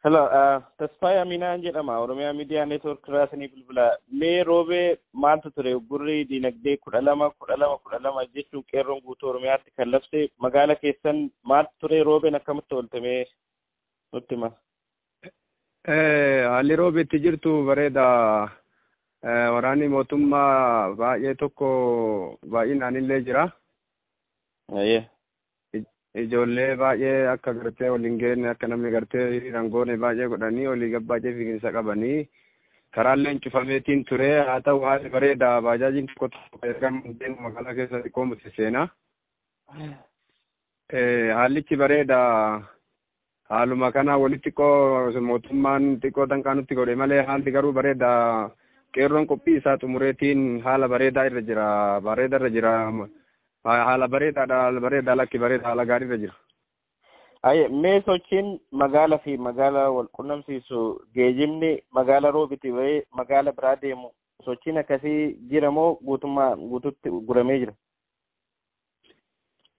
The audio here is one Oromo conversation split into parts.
Hello, Tasfaya Minan jedhama Oromiyaa Media Network Raasanii Bilbila. Mee roobee maaltu ture gurri dinagdee 12 jechuun qeerroon guutuu Oromiyaatti kan labse magaala keessan maaltu ture roobeen akkamitti ooltamee nutti hima? Haalli roobeetti jirtu bareeda. Waraanni mootummaa baay'ee tokko baay'inaan illee jira. Ijoollee baay'ee akka gartee waliin geenne akka namni gartee hiriiraan goone baay'ee godhanii olii gabbaajee fiiginsa qabanii karaalleen cufameetiin ture. Haa ta'u haalli bareeda. Baajaajiin tokko ergamuun magaalaa keessa xiqqoo muti seenaa. Haallichi bareeda. Haaluma kana walitti xiqqoo mootummaan xiqqoo danqaanutti godhe malee haalli garuu bareeda. Qeerroon qophii isaa xumureetiin haala bareedaa irra jira. Haala bareedaa lakki bareeda haala gaarii irra jira. Mee sochiin magaalaa fi magaalaa wal qunnamsiisu geejjibni magaalaa roobiti bahee magaalaa biraa deemu sochiin akkasii jira moo guututti guramee jira?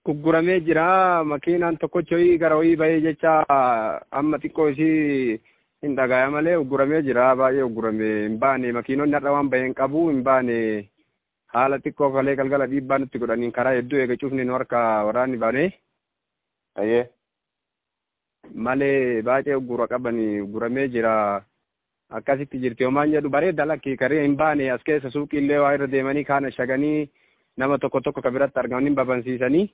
Gugguramee jira. Makiinaan tokkochi ho'i gara ho'i bahee jecha amma xiqqoo isii hin dhagaaya malee gugguramee jira. Baay'ee gugguramee hin baane makiinonni har'a waan baheen qabu hin baane. Haala xiqqoo kalee galgala dhiibbaa nutti godhaniin karaa hedduu eega cufni nu harka waraanni baanee. Malee baay'ee uggura qabanii ugguramee jira. Akkasitti jirti homaan jedhu bareeda lakki karee hin baane as keessa suuqiillee waa irra deemanii kaan shaganii nama tokko kan biratti argamanii babansiisanii.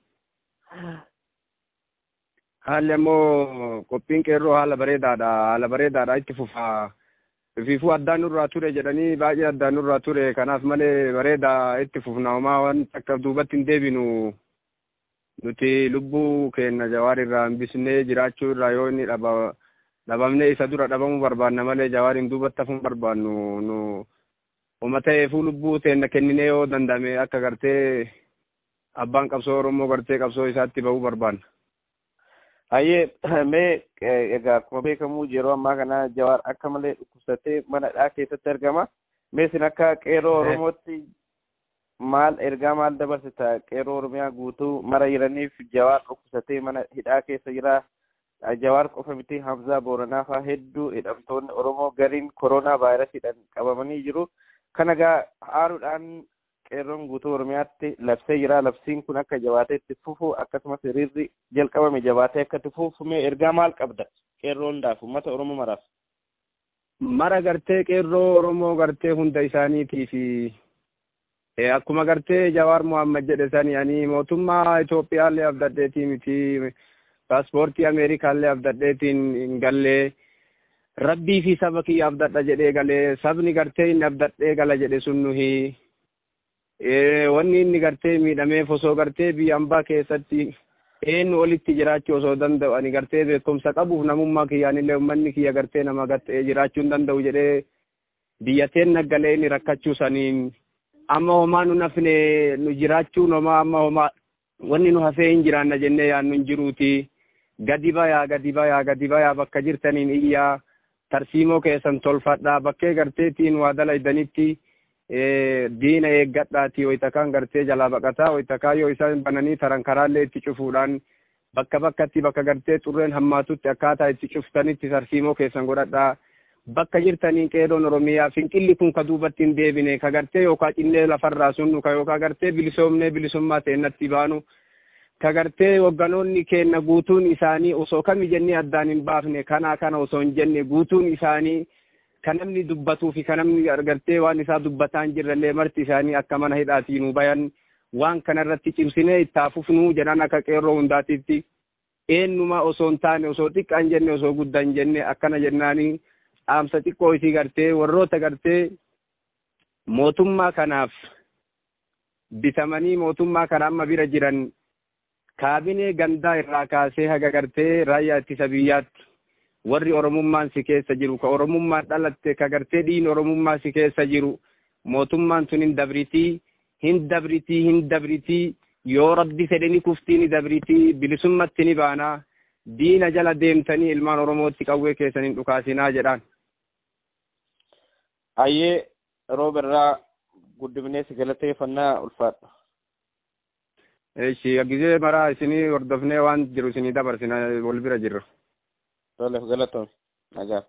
Haalli ammoo qophiin qeerroo haala bareedaadha itti fufaa. Fiifuu addaan nurraa ture jedhanii baay'ee addaan nurraa ture kanaaf malee bareedaa itti fufna homaa waan akka duubatti hin deebinu nuti lubbuu keenya Jawaar irraa hambisnee jiraachuu irraa yoo inni dhabamnee isa dura dhabamuu barbaanna malee Jawaariin duubatti hafuun barbaannu nu uma ta'eefuu lubbuu teenya kenninee yoo danda'ame akka gartee abbaan qabsoo Oromoo gartee qabsoo isaatti bahuu barbaanna. Mee egaa akkuma beekamu yeroo ammaa kana Jawaar akka malee dhukkubsatee manadhaa keessatti argama. Mee isin akka qeerroo Oromootti ergaa maal dabarsita? Qeerroo Oromiyaa guutuu mara jiraniif Jawaar dhukkubsatee mana hidhaa keessa jira. Jawaar qofa miti Hamzaa Booranaa fa'aa hedduu hidhamtoonni Oromoo gariin koronaa vaayirasiidhaan qabamanii jiru. Kana egaa haaruudhaan qeerroon guutuu Oromiyaatti labsee jira. Labsiin kun akka jabaatee itti fufu akkasumas hiriirri jalqabame jabaatee akka itti fufu mee ergaa maal qabda qeerroo hundaaf uummata Oromoo maraaf? Mara gartee qeerroo Oromoo gartee hunda isaaniitii fi akkuma gartee Jawaar Muhammad jedhe sani ani mootummaa Itoophiyaallee abdadheetii miti paaspoortii Ameerikaallee abdadheetiin hin gallee rabbii fi saba kiyya abdadha jedhee galee sabni gartee hin abdadhee gala jedhe sun nuhi. Wanni inni gartee miidhameef osoo gartee biyya hambaa keessatti eenyu olitti jiraachuu osoo danda'u ani gartee beekumsa qabuuf namummaa kiyyaanillee uummanni kiyya gartee nama gartee jiraachuu hin danda'u jedhee biyyateen naggalee inni rakkachuu saniin amma homaa nu nafne nu jiraachuun amma homaa wanni nu hafee hin jiraanna jennee yaannu hin jiruuti. Gadi bayaa bakka jirtaniin iyyaa tarsiimoo keessan tolfadhaa bakkee garteetiin waa dalaydanitti. Diina eeggadhaati wayitakaan gartee jalaa baqataa wayitakaa yoo isaan bananii taran karaallee itti cufuudhaan bakkatti bakka gartee xurreen hammaatutti akkaataa itti cuftanitti tarsiimoo keessan godhadhaa bakka jirtaniin qeerroon Oromiyaa finqilli kun ka duubatti hin deebine ka gartee yookaan cinnee lafarraa sunnu ka yookaan gartee bilisoomnee bilisummaa ta'ennatti baanu ka gartee hogganoonni keenya guutuun isaanii osoo kami jennee addaan hin baafne kana osoo hin jenne guutuun isaanii kan namni dubbatuu fi kan namni argartee waan isaa dubbataa hin jirrellee marti isaanii akka mana hidhaatii nu bayan waan kanarratti cimsinee itti fufnuu jedhan akka qeerroo hundaatiitti eenyuma osoo hin taane osoo xiqqaan jenne osoo guddaan jenne akkana jennaanii dhaamsa xiqqoo isii gartee warroota gartee mootummaa kanaaf bitamanii mootummaa kana amma bira jiran kaabinee gandaa irraa kaasee haga gartee raayyaa ittisa biyyaatti warri oromummaan si keessa jiru ka oromummaan dhalatte ka gartee dhiin oromummaa si keessa jiru mootummaan sun hin dabritii yoo rabbi fedhe ni kuftii ni dabritii bilisummatti ni baanaa diina jala deemtanii ilmaan oromootti qawwee keessan hin dhukaasinaa jedhaan. Ayyee rooberraa guddifnee si galateeffannaa ulfaadha. Eeshi gizee maraa isinii hordofnee waan jiru isinii dabarsina wal bira jirra. Tole galatoon nagaa.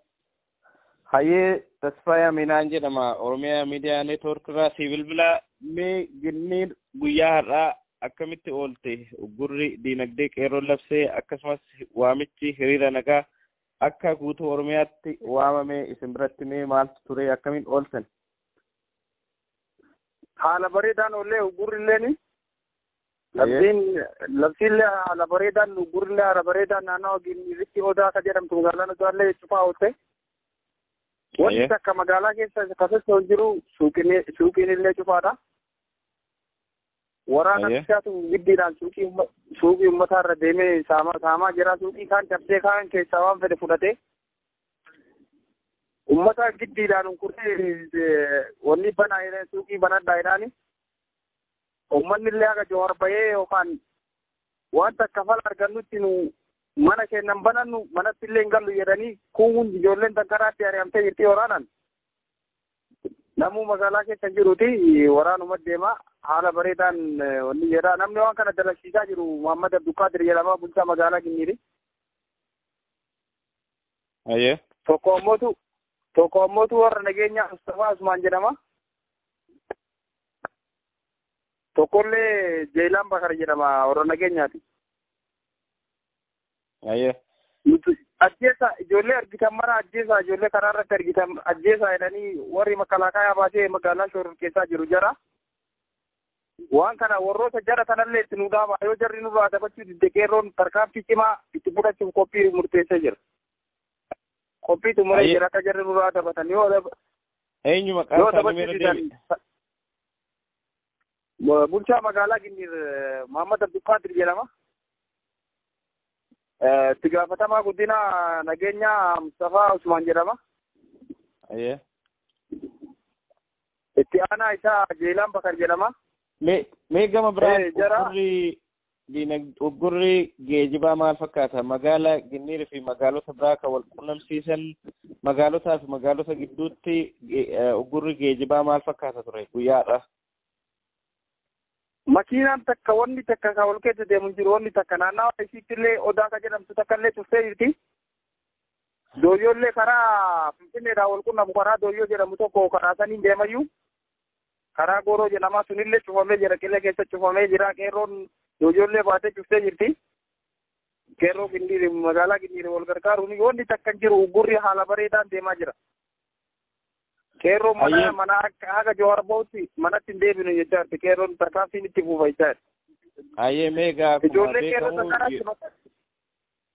Hayyee Tasfaayaa Minaan jedhama Oromiyaa Miidiyaa Neetwoork irraa si bilbila mee ginniin guyyaa har'aa akkamitti oolte gurri diinagdee qeerroo labsee akkasumas waamichi hiriira nagaa akka guutuu Oromiyaatti waamame isin biratti mee maaltu ture akkamiin ooltan? Haala bareedaan ollee gurrilleen labsiillee haala bareedaan gurrillee haala bareedaan naannoo Ginniiritti Odaa akka jedhamtu magaalaan Odaallee cufaa oolte. Wanti takka magaalaa keessa kasessa jiru suuqiin illee cufaadha. Waraana bishaatu giddiidhaan suuqii uummataa irra deemee saamaa jira. Suuqii kaan cabsee kaan keessaa waan fedhe fudhatee ummata giddiidhaan kurtee wanni banaa jedhanii suuqii banadhaa jedhanii ummanni illee akka Jowaar bahee yookaan wanta kafala argannutti nu mana kennan banannu manatti illee hin gallu jedhanii kuun ijoolleen tankaraatti ari'amtee jirti waraanaan. Namuu magaalaa keessa jiruuti waraanuma deema haala bareedaan wanni jedha namni waan kana dalagsiisaa jiru Muhammad Abdulqaadir jedhama bulchaa magaalaa Ginniiri. Ayyee. Tokko ammootu warra nageenyaa Mustafaa Usmaan jedhama. Tokkollee Jeelaan Bakar jedhama warra nageenyaati. Ayyee. Ajjeesa ijoollee argitan mara ajjeesa ijoollee karaa irratti argitan ajjeesa jedhanii warri makalaakaa baasee magaalaa shoror keessaa jiru jara. Waan kana warroota jara kanallee itti nu dhaaba yoo jarri nurraa dabachuu didde qeerroon tarkaanfii cimaa itti fudhachuuf qophii murteessee jira. Qophii xumuree jira akka jarri nurraa dabatan yoo eenyu maqaan isaa nimera deebi. Bulchaa magaalaa Ginniir Muhammad Abdulqaadir jedhama. Itti gaafatamaa guddina nageenyaa Mustafaa Usmaan jedhama. Ayyee. Itti aanaa isaa Jeelaan Bakar jedhama. Mee gama biraan uggurri geejibaa maal fakkaata? Magaalaa Ginniir fi magaalota biraa kan wal quunnamsiisan magaalotaa fi magaalota gidduutti uggurri geejibaa maal fakkaata ture guyyaadha? Makiinaan takka wanni takka kan wal keessa deemu jiru wanni takka naannawaa isiitti illee Odaa kan jedhamtu takka illee tuftee jirti. Dooyyoollee karaa Finfinneedhaan wal quunnamu karaa Dooyyoo jedhamu tokko karaa saniin deemayyuu karaa Gooroo jedhamaa sunillee cufamee jira qillee keessa cufamee jira qeerroon dooyyoollee baatee cuftee jirti. Qeerroo Ginniiri magaalaa Ginniiri wal gargaaruun wanni takka jiru gurri haala bareedaan deemaa jira. Qeerroon mana haga Jowaar bahutti manatti hin deebinu jechaadha. Qeerroon tarkaanfiin itti fufa jechaadha. Ayyee meegaa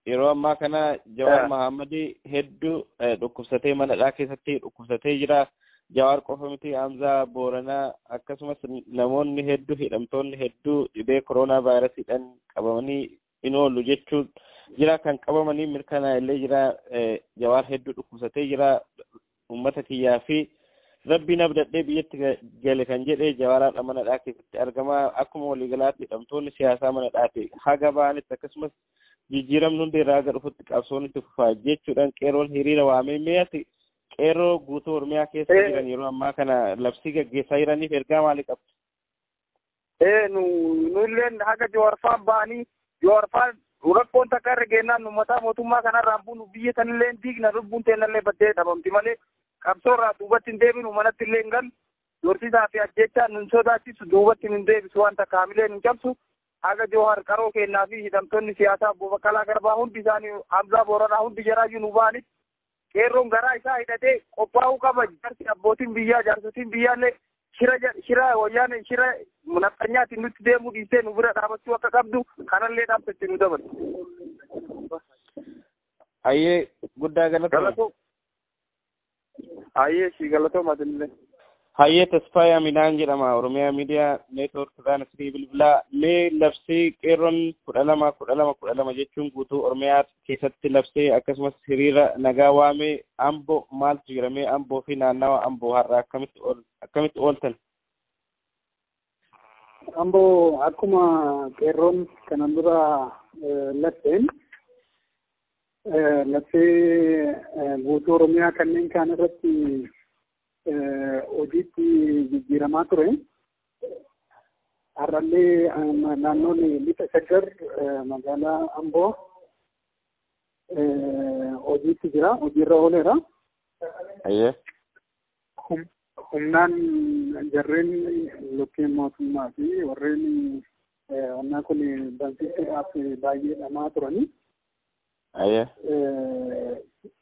yeroo ammaa kana Jawaar Mahammadi hedduu dhukkubsatee manadhaa keessatti dhukkubsatee jira. Jawaar qofa miti Hamzaa Booranaa akkasumas namoonni hedduu hidhamtoonni hedduu dhibee koronaa vaayirasiidhaan qabamanii hin oollu jechuun jira kan qabamanii mirkanaa illee jira. Jawaar hedduu dhukkubsatee jira. Uummata kiyyaa fi rabbiin abdadhee biyyatti gale kan jedhee Jawaaraadha manadhaa keessatti argamaa akkuma waliigalaatti hidhamtoonni siyaasaa manadhaati haga ba'anitti akkasumas jijjiiramni hundi irraa gara dhufutti qabsoon itti fufaa jechuudhaan qeerroon hiriira waamee mee'ati qeerroo guutuu Oromiyaa keessa jiran yeroo ammaa kana labsii gaggeessaa jiraniif ergaa maalii qabdu? Nulleen haga Jawaarfaan ba'anii Jawaarfaan rakkoon takka irra geennaan mataa mootummaa kanarraan buunu biyya sanillee diigna lubbuun teennallee baddee dhabamti malee qabsoorraa duubatti hin deebinu manatti illee hin galu dorsisaa fi ajjechaan nun sodaachisu duubatti hin deebisu waan takka hamileen hin cabsu haga Jowaar qaroo kennaa fi hidhamtoonni siyaasaa Obbo Baqqalaa Garbaa hundi isaanii Hamzaa Booranaa hundi jaraayyuu nu ba'anitti qeerroon garaa isaa hidhatee qophaa'uu qaba. Jaarsi abbootiin biyyaa jaarsotiin biyyaallee shira wayyaanee shira nafxanyaatiin nutti deemuu dhiistee nu bira dhaabachuu akka qabdu kanallee dhaabbatti nu dabalu. Ayyee guddaa galatoo. Ayyee si galatoo maatillee. Hayyee Tasfaayaa Midhaan jedhama Oromiyaa Miidiyaa Neetwoork irraa Nasrii Bilbilaa. Mee labsii qeerroon 12 jechuun guutuu Oromiyaa keessatti labsee akkasumas hiriira nagaa waamee Amboo maaltu jira? Mee Amboo fi naannawa Amboo har'a akkamitti ooltan? Amboo akkuma qeerroon kanan dura labsee guutuu Oromiyaa kanneen kaan irratti hojiitti jijjiiramaa ture. Har'allee naannoon lixa shaggar magaalaa Amboo hojiitti jira, hojiirra ooleera. Humnaan jarreen lokkeen mootummaa fi warreen onnaa kun bansiisuudhaaf baay'ee dhamaa turanii.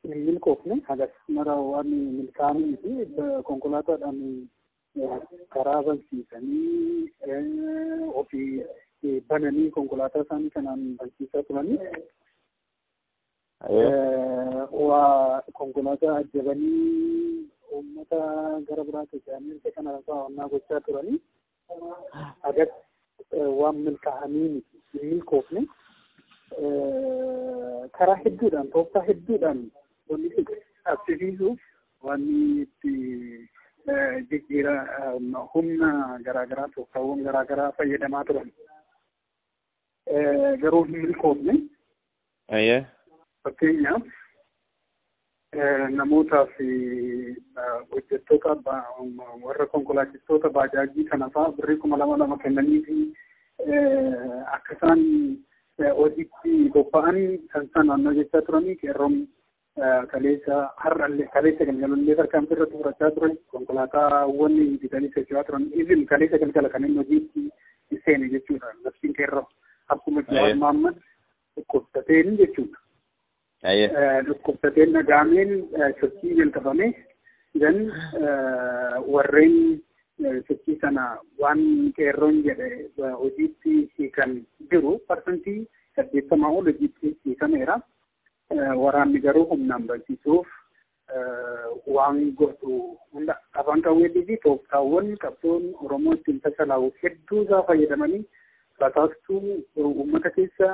Hin milkoofne hagas mara waan milkaa'anii fi konkolaataadhaan karaa bansiisanii ofii bananii konkolaataa isaanii kanaan bansiisaa turanii. Waa konkolaataa ajjabanii uummata gara biraatti jedhanii kana onnaa gochaa turanii. Hagas waan milkaa'anii miti hin milkoofne. Karaa hedduudhaan tooftaa hedduudhaan wanni qabsiisuuf wanni itti jijjiira humna garaagaraa tooftaawwan garaagaraa fayyadamaa turan. Garuu hin milkoofne. Fakkeenyaaf namootaa fi hojjettoota warra konkolaachistoota baajaajii kana fa'aa birrii 2,200 kennanii fi akka isaan hojiitti bobba'an kan isaan naannoo jechaa turanii qeerroon kaleessa har'allee kaleessa galgalallee tarkaanfii irratti fudhachaa turan konkolaataawwan bitanii socho'aa turan izin kaleessa galgala kanneen hojiitti seene jechuudha. Labsiin qeerroo akkuma Jawaar Mohaammed dhukkubsateen jechuudha. Dhukkubsateen nagaameen sochii jalqabame idan warreen sochii sana waan qeerroon jedhe hojiitti hiikan jiru parsantii 80 ol hojiitti hiikameera. Waraanni garuu humnaan barsiisuuf waan godhu hunda afaan qawweetii fi tooftaawwan qabsoon Oromoo ittiin tasalaawu hedduu isaa fayyadamanii basaastuu uummata keessa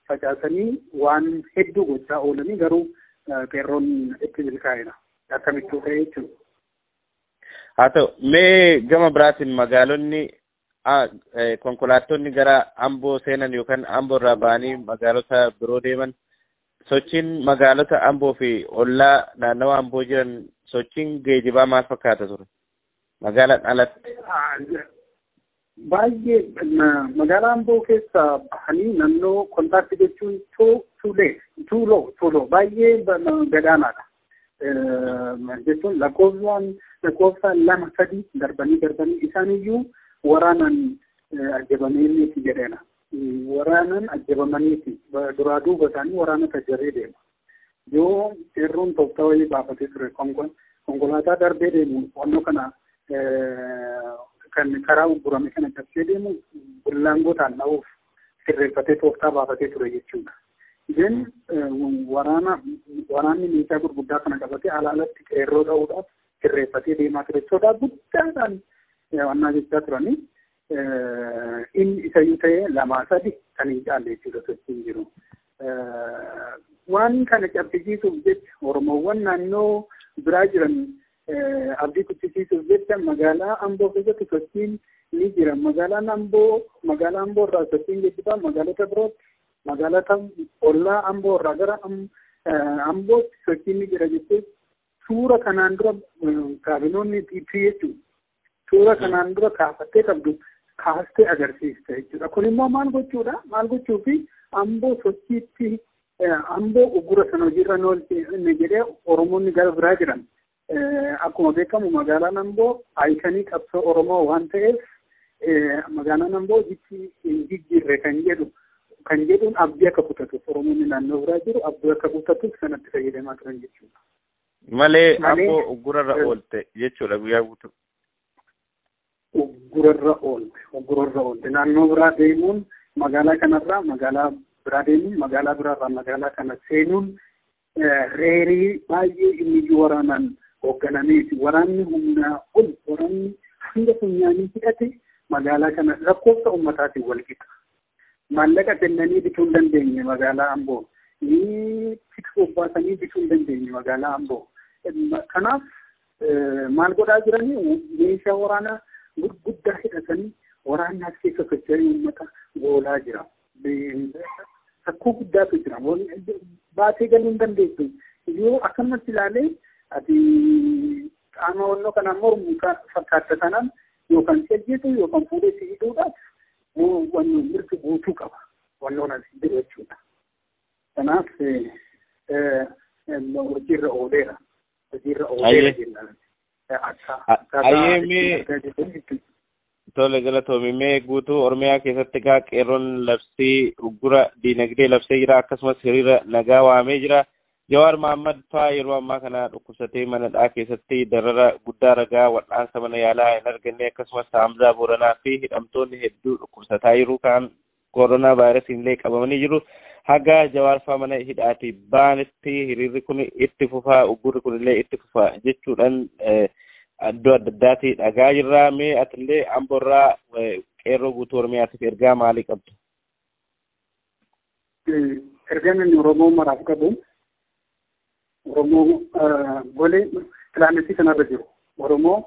facaasanii waan hedduu gochaa oolanii garuu qeerroon itti milkaa'eera. Akkamittuu ta'e jechuudha. Haa ta'u, mee gama biraatiin magaalonni konkolaattonni gara Amboo seenan yookaan Amboo irraa ba'anii magaalota biroo deeman sochiin magaalota Amboo fi ollaa naannawa Amboo jiran sochiin geejibaa maal fakkaata ture? Magaalaan alatti. Baay'ee magaalaa Amboo keessa bahanii naannoo kontaakti jechuun tuuloo baay'ee gadaanaadha. Jechuun lakkoofsa 2-3 darbanii isaaniyyuu waraanaan ajjabamaniiti jedheena. Waraanaan ajjabamaniiti duraa duuba isaanii waraana tajjaree deema. Yoo qeerroon tooftaa wayii baafatee ture konkolaataa darbee deemu wannoo kana kan karaa uggurame kana cabsee deemu bullaangootaan dha'uuf sirreeffatee tooftaa baafatee ture jechuudha. Isin waraanni meeshaa gurguddaa kana qabatee alaalatti qeerroo ta'uudhaaf sirreeffatee deemaa ture. Sodaa guddaadhaan wannaa jechaa turanii inni isayyuu ta'ee 2-3 kan hin caalle jechuudha sochiin jiru. Waan kana cabsisiisuuf jecha Oromoowwan naannoo biraa jiran abdii kuchisiisuuf jecha magaalaa Amboo keessatti sochiin ni jira. Magaalaa Amboo irraa sochiin geejjibaa magaalota birootti magaalota ollaa Amboo irraa gara Ambootti sochiin ni jira jechuun suura kanaan dura kaabinoonni dhiibbaa jechuudha. Suura kanaan dura kaafattee qabdu kaastee agarsiista jechuudha. Kun immoo maal gochuudha? Maal gochuufi Amboo sochiitti Amboo uggura sana hojiirra oolchine jedhee Oromoonni gara biraa jiran. Akkuma beekamu magaalaan Amboo aayikanii qabsoo Oromoo waan ta'eef magaalaan Amboo hojiitti hin jijjiirre kan jedhu kan jedhuun abdii akka kutatuuf Oromoonni naannoo biraa jiru abdii akka kutatuuf sanatti fayyadamaa turan jechuudha. Malee amboo uggurarra oolte jechuudha guyyaa guutuu. Uggurarra oolte naannoo biraa deemuun magaalaa kanarraa magaalaa biraa deemuun magaalaa biraarraa magaalaa kana seenuun reerii baay'ee inni waraanaan hoogganameeti. Waraanni humnaa ol waraanni hanga funyaanii hidhate magaalaa kana lakkoofsa ummataatiin wal qixa. Maallaqa kennanii bituu hin dandeenye magaalaa Amboo. Ni tiksa baasanii bituu hin dandeenye magaalaa Amboo. Kanaaf maal godhaa jiranii meeshaa waraanaa gurguddaa hidhatanii waraanni as keessa socho'ee uummata goolaa jira. Rakkoo guddaatu jira. Baatee galuu hin dandeessu. Yoo akkanumatti ilaalee ati qaama wannoo kanaan mormu fakkaata sanaan yookaan ajjeetu yookaan fuudhee si hidhuudhaaf wannoo mirga guutuu qaba. Wannoon as jiru jechuudha. Kanaaf hojiirra ooleera. Tole galatoomii guutuu Oromiyaa keessatti egaa qeerroon labsii uggura diinagdee labsee jira akkasumas hiriira nagaa waamee jira. Jawaar Mohammad faa yeroo ammaa kana dhukkubsatee manadhaa keessatti darara guddaa ragaa wal'aansa mana yaalaa hin arganne akkasumas Hamzaa Booranaa fi hidhamtoonni hedduu dhukkubsataa jiru kan koronaa vaayirasiin illee qabamanii jiru. Haga Jawaar faa mana hidhaati baanitti hiriirri kun itti fufaa uggurri kun illee itti fufaa jechuudhaan iddoo adda addaatti dhagaa jirra. Mee atillee Amboorraa qeerroo guutuu Oromiyaatiif ergaa maalii qabdu? Ergaan inni Oromoo maraaf qabu Oromoo golee pilaanetii kanarra jiru. Oromoo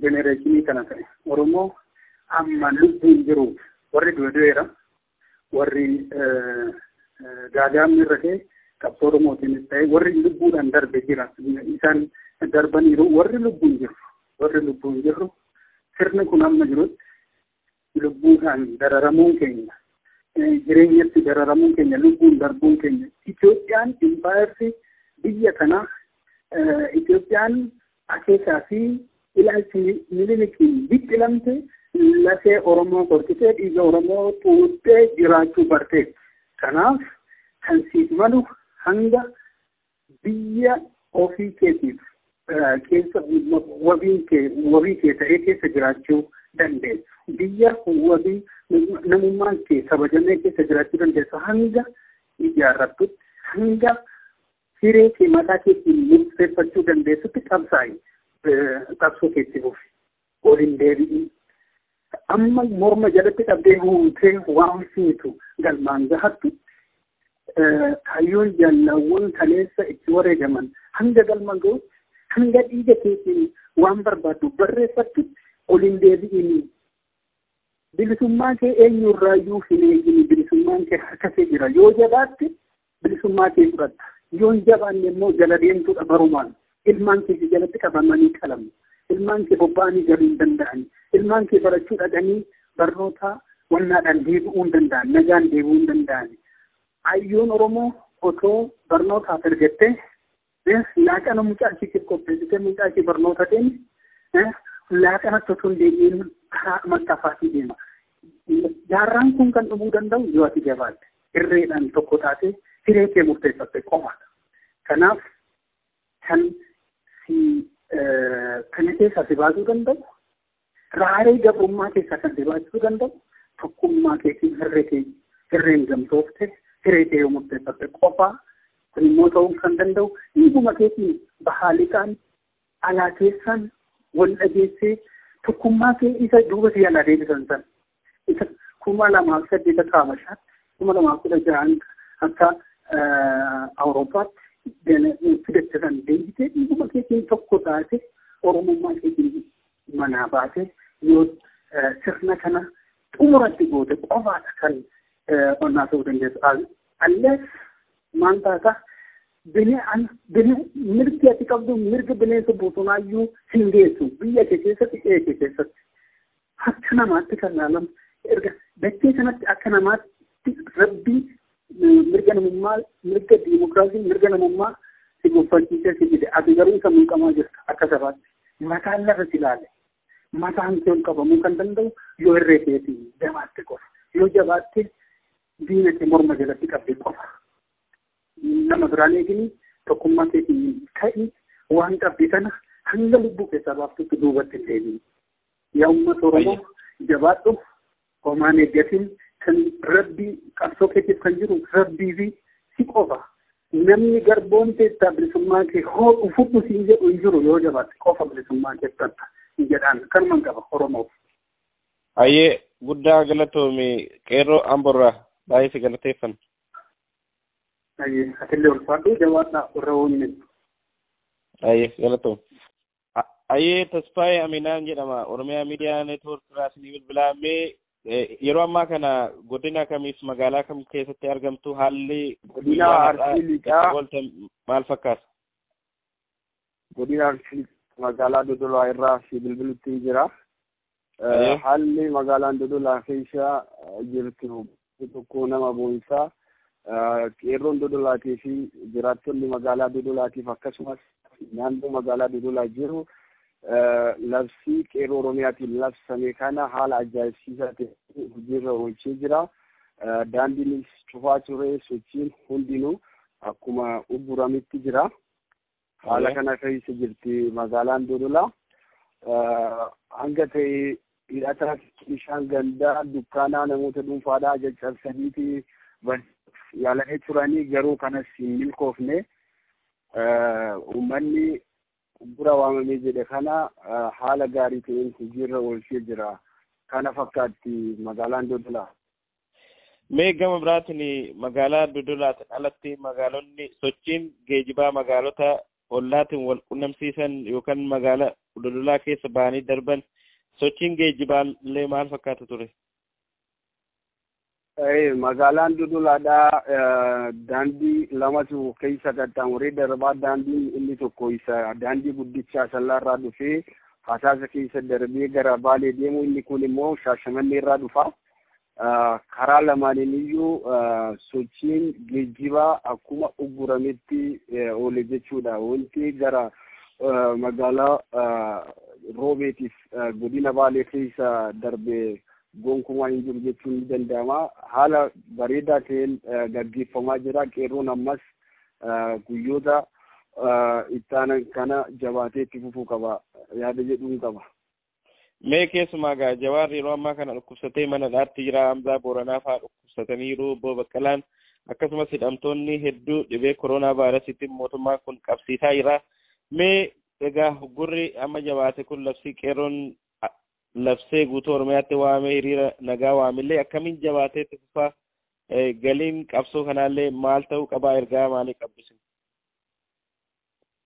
jenereeshinii kana ta'e. Oromoo amma lubbuun jiru warri du'eera. Warri gaagaamni irra ka'e qabsoo Oromootiinis ta'e warri lubbuudhaan darbe jira. Isaan darbaniiru warri lubbuun jiru. Sirni kun amma jirutti lubbuudhaan dararamuun keenya. Jireenyatti dararamuun keenya lubbuun darbuun keenya. Itoophiyaan impaayersi biyya kana Itoophiyaan akeekaa fi ilaalchi Minilikiin biqilamte lafee Oromoo qorqitee dhiiga Oromoo tuuttee jiraachuu barte. Kanaaf kan siif malu hanga biyya ofii keetiif keessa wabii kee ta'ee keessa jiraachuu dandeessu. Biyya wabii namummaan kee kabajamee keessa jiraachuu dandeessu hanga ijaarrattutti hanga hiree kee mataa keetiin murteeffachuu dandeessutti qabsoo keetti buufi. Ol hin deebi'in. Amma morma jalatti qabdee huutee waan fiitu galmaan gahattu kaayyoon jaalawwan kaleessa itti wareegaman hanga galma ga'u hanga dhiiga keetiin waan barbaaddu barreeffattu ol hin deebi'in. Bilisummaa kee eenyurraayyuu hin eegin. Bilisummaan kee harka kee jira. Yoo jabaatte bilisummaa kee fudhatta. Yoo hin jabaanne immoo jala deemtuudha barumaan. Ilmaan kee jalatti qabamanii qalamu. Ilmaan kee bobba'anii galuu hin danda'an. Ilmaan kee barachuu dhaqanii barnoota wannaadhaan deebi'uu hin danda'an. Nagaan deebi'uu hin danda'an. Hayyoon Oromoo otoo barnootaaf ergattee laaqana mucaa isheetiif qopheessitee mucaa ishee barnoota deeme laaqanatti otoo hin deebiin karaa mattaafaatii deema. Jaarraan kun kan dhumuu danda'u yoo ati jabaatte irreedhaan tokko taate hiree kee murteeffatte qofaadha. Kanaaf kan kana keessaa si baasuu danda'u raaree gabrummaa keessaa kan si baasuu danda'u tokkummaa keetiin hirreen gamtoofte hiree kee yoo murteeffatte qofaa kun immoo ta'uu kan danda'u dhiiguma keetiin bahaaliqaan alaa keessaan wal dhageessee tokkummaa kee isa duuba si alaa deebisan san isa 2008 kaamashaatti 2016 akka Awurooppaatti fidatte san deebitee dhiiguma keetiin tokko taate Oromummaa keetiin manaa baate yoo sirna kana xumuratti goote qofaadha kan onnaa ta'uu dandeessu. Allees maal taata mirgi ati qabdu mirga bineensa bosonaayyuu hin geessu biyya kee keessatti qe'ee kee keessatti akka namaatti kan ilaalamu erga dachee sanatti akka namaatti rabbii mirga namummaa mirga diimokiraasii mirga namummaa si gonfachiisee si fide ati garuu isa mulqamaa jirta akka sabaatti mataan lafa si ilaale mataan kee ol qabamuu kan danda'u yoo irree keetii jabaatte qofa yoo jabaatte diina kee morma jalatti qabdee qofa. Nama biraan eegini tokkummaa keetiin ka'i waan qabdi kana hanga lubbuu keessaa baaftutti duubatti hin deebiin. Yaa uummata Oromoo jabaadhu homaan eeggatiin kan rabbii qabsoo keetiif kan jiru rabbii fi si qofa. Namni garboon teessaa bilisummaa kee hoo fudhu siin jedhu hin jiru yoo jabaatte qofa bilisummaa keessatti jedhaan kanuman qaba Oromoof. Ayyee guddaa galatoomi qeerroo Amborraa baay'ee si galateeffanna. Ayyee atillee ulfaadhu jabaadhaa warra hoonne. Ayyee galatoom. Ayyee Tasfaayee Aminaan jedhama Oromiyaa Miidiyaa Neetwoork irraa isinii bilbilaamee yeroo ammaa kana godina kamiif magaalaa kam keessatti argamtu haalli godina Arsii Lixaa maal fakkaata? Godina Arsii magaalaa Dodolaa irraa si bilbilutti jira. Haalli magaalaan Dodolaa keessa jirtu tokko nama boonsaa qeerroon Dodolaatii fi jiraattonni magaalaa Dodolaatiif akkasumas naannoo magaalaa Dodolaa jiru labsii qeerroo Oromiyaatiin labsame kana haala ajaa'ibsiisaa ta'e hojiirra oolchee jira. Daandiinis cufaa ture sochiin hundinuu akkuma uggurametti jira. Haala kana keessa jirti magaalaan Dodolaa. Hanga ta'e hidhataa bishaan gandaa dukkaanaa namoota dhuunfaadhaa caccabsaniiti yaalanii turanii garuu kanas hin milkoofne. Uummanni gura waamamee jedhe kana haala gaarii ta'een hojiirra oolchee jira. Kana fakkaatti magaalaan Dodolaa. Mee gama biraatiin magaalaa Dodolaatiin alatti magaalonni sochiin geejibaa magaalota ollaatiin wal qunnamsiisan yookaan magaalaa Dodolaa keessa ba'anii darban sochiin geejibaa illee maal fakkaata ture? Magaalaan Dodolaadhaa daandii lamatu keessa qaxxaamuree darbaa daandiin inni tokko isa daandii guddichaa Asallaarraa dhufee Hasaasa keessa darbee gara Baalee deemu inni kun immoo Shaashamannee irraa dhufa. Karaa lamaaniin iyyuu sochiin geejjibaa akkuma uggurametti oole jechuudha. Wanti gara magaalaa Roobeetiif godina Baalee keessa darbee gonkumaa hin jiru jechuun ni danda'ama. Haala bareedaa ta'een gaggeeffamaa jira. Qeerroon ammas guyyoota ittaanan kana jabaatee itti fufuu qaba. Yaada jedhuun qaba. Mee keessumaa gaa Jawaarri yeroo ammaa kana dhukkubsatee mana dhaatti jira. Hamzaa Booranaa fa'aa dhukkubsataniiru. Obbo Baqqalaan akkasumas hidhamtoonni hedduu dhibee koronaa vaayirasiitiin mootummaan kun qabsiisaa jira. Mee egaa gurri amma jabaate kun labsii qeerroon labsee guutuu Oromiyaatti waamee hiriira nagaa waamillee akkamiin jabaatee itti fufaa galiin qabsoo kanaallee maal ta'uu qabaa ergaa maalii qabbisu?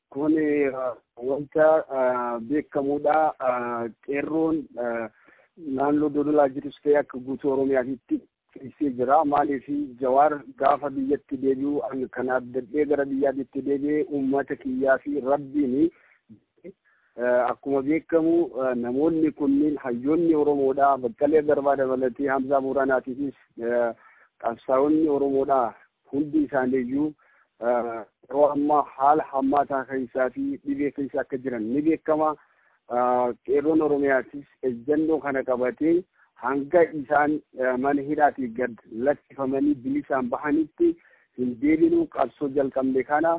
Kun wanta beekamuudha. Qeerroon naannoo Dodolaa jirus ta'e akka guutuu Oromiyaatti keessee jira. Maaliif Jawaar gaafa biyyatti deebi'u kan addadhee gara biyyaatti deebi'ee uummata kiyyaa fi rabbiin akkuma beekamu namoonni kunniin hayyoonni Oromoodhaa Baqqalee Garbaa dabalatee Hamzaa Booranaatiifis qabsaa'onni Oromoodhaa hundi isaaniiyyuu yeroo ammaa haala hammaataa keessaa fi dhibee keessa akka jiran ni beekama. Qeerroon Oromiyaatis ejjennoo kana qabatee hanga isaan mana hidhaatii gad lakkifamanii bilisaan bahanitti hin deebinuu qabsoo jalqabne kana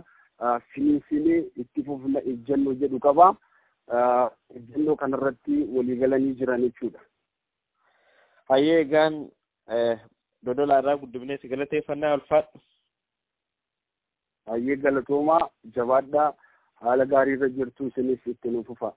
finiinsinee itti fufna ejjennoo jedhu qaba. Ejjennoo kanarratti waliigalanii jiran jechuudha. Hayyee egaan Dodolaa irraa guddifnee si galateeffannaa ulfaadhu. Hayyee galatoomaa jabaadhaa haala gaarii irra jirtu isinis itti nuuf fufaa.